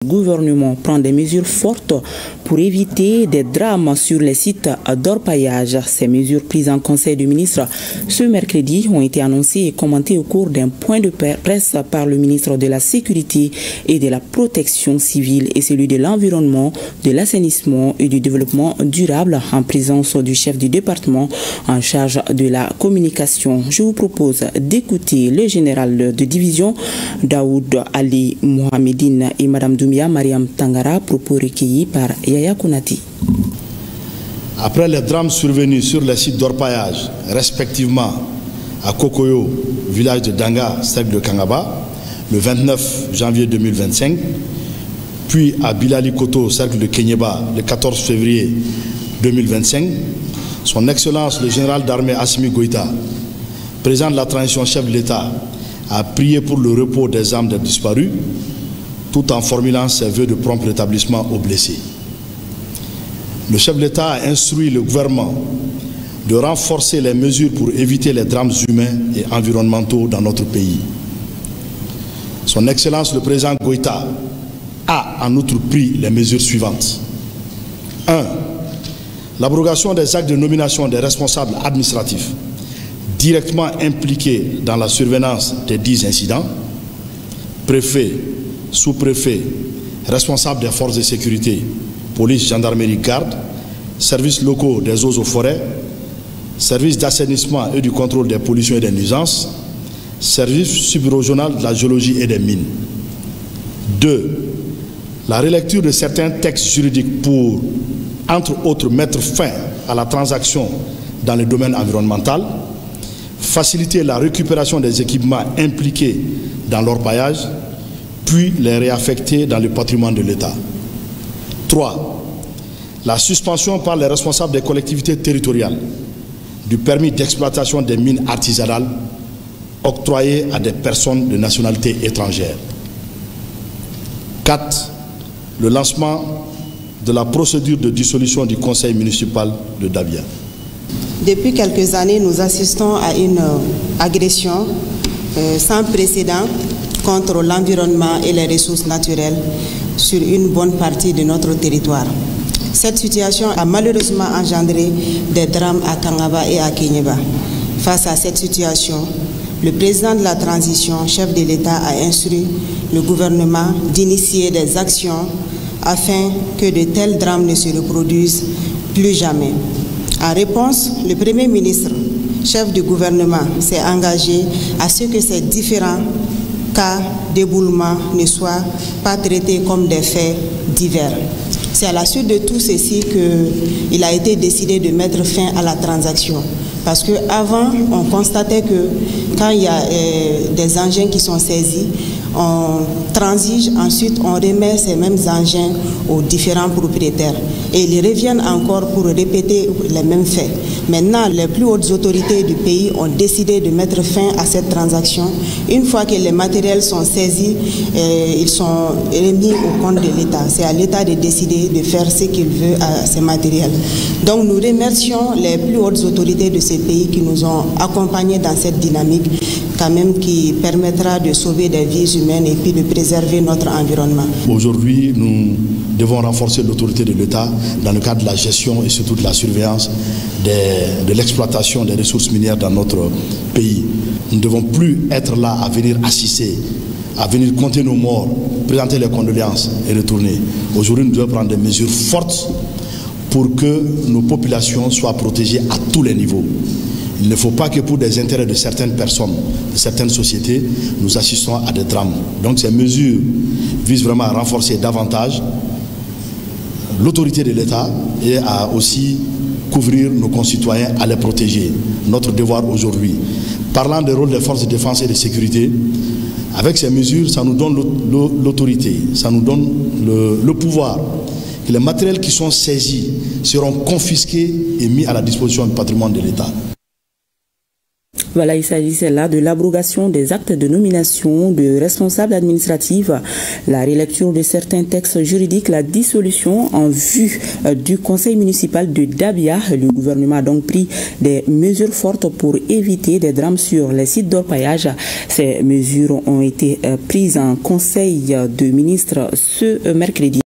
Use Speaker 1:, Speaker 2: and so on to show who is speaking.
Speaker 1: Le gouvernement prend des mesures fortes pour éviter des drames sur les sites d'orpaillage. Ces mesures prises en Conseil des ministres ce mercredi ont été annoncées et commentées au cours d'un point de presse par le ministre de la Sécurité et de la Protection civile et celui de l'Environnement, de l'Assainissement et du Développement durable en présence du chef du département en charge de la communication. Je vous propose d'écouter le général de division Daoud Ali Mohamedine et Madame Doumbia Mariam Tangara, propos recueillis par Yaya Kounati.
Speaker 2: Après les drames survenus sur les sites d'orpaillage, respectivement à Kokoyo, village de Danga, cercle de Kangaba, le 29 janvier 2025, puis à Bilali Koto, cercle de Kenyeba, le 14 février 2025, son Excellence le général d'armée Assimi Goïta, président de la transition chef de l'État, a prié pour le repos des âmes des disparus, tout en formulant ses vœux de prompt rétablissement aux blessés. Le chef de l'État a instruit le gouvernement de renforcer les mesures pour éviter les drames humains et environnementaux dans notre pays. Son Excellence le président Goïta a en outre pris les mesures suivantes. 1. L'abrogation des actes de nomination des responsables administratifs directement impliqués dans la survenance des 10 incidents, préfet, sous-préfet, responsables des forces de sécurité, police, gendarmerie, garde, services locaux des eaux et forêts, services d'assainissement et du contrôle des pollutions et des nuisances, service subrégional de la géologie et des mines. 2. La relecture de certains textes juridiques pour, entre autres, mettre fin à la transaction dans le domaine environnemental, faciliter la récupération des équipements impliqués dans l'orpaillage, puis les réaffecter dans le patrimoine de l'État. 3. La suspension par les responsables des collectivités territoriales du permis d'exploitation des mines artisanales octroyées à des personnes de nationalité étrangère. 4. Le lancement de la procédure de dissolution du conseil municipal de Davia.
Speaker 3: Depuis quelques années, nous assistons à une agression sans précédent contre l'environnement et les ressources naturelles sur une bonne partie de notre territoire. Cette situation a malheureusement engendré des drames à Kangaba et à Kenyeba. Face à cette situation, le président de la transition, chef de l'État, a instruit le gouvernement d'initier des actions afin que de tels drames ne se reproduisent plus jamais. En réponse, le Premier ministre, chef du gouvernement, s'est engagé à ce que ces différents cas d'éboulement ne soient pas traités comme des faits divers. C'est à la suite de tout ceci qu'il a été décidé de mettre fin à la transaction. Parce qu'avant, on constatait que quand il y a des engins qui sont saisis, on transige, ensuite on remet ces mêmes engins aux différents propriétaires. Et ils reviennent encore pour répéter les mêmes faits. Maintenant, les plus hautes autorités du pays ont décidé de mettre fin à cette transaction. Une fois que les matériels sont saisis, ils sont remis au compte de l'État. C'est à l'État de décider de faire ce qu'il veut à ces matériels. Donc nous remercions les plus hautes autorités de ces pays qui nous ont accompagnés dans cette dynamique, quand même qui permettra de sauver des vies humaines et puis de préserver notre environnement. Aujourd'hui, nous devons renforcer l'autorité de l'État dans le cadre de la gestion et surtout de la surveillance de l'exploitation des ressources minières dans notre pays. Nous ne devons plus être là à venir assister, à venir compter nos morts, présenter les condoléances et retourner. Aujourd'hui, nous devons prendre des mesures fortes pour que nos populations soient protégées à tous les niveaux. Il ne faut pas que pour des intérêts de certaines personnes, de certaines sociétés, nous assistons à des drames. Donc ces mesures visent vraiment à renforcer davantage l'autorité de l'État et à aussi couvrir nos concitoyens, à les protéger. Notre devoir aujourd'hui. Parlant des rôles des forces de défense et de sécurité, avec ces mesures, ça nous donne l'autorité, ça nous donne le pouvoir. Que les matériels qui sont saisis seront confisqués et mis à la disposition du patrimoine de l'État.
Speaker 1: Voilà, il s'agissait là de l'abrogation des actes de nomination de responsables administratifs, la relecture de certains textes juridiques, la dissolution en vue du conseil municipal de Dabia. Le gouvernement a donc pris des mesures fortes pour éviter des drames sur les sites d'orpaillage. Ces mesures ont été prises en conseil de ministres ce mercredi.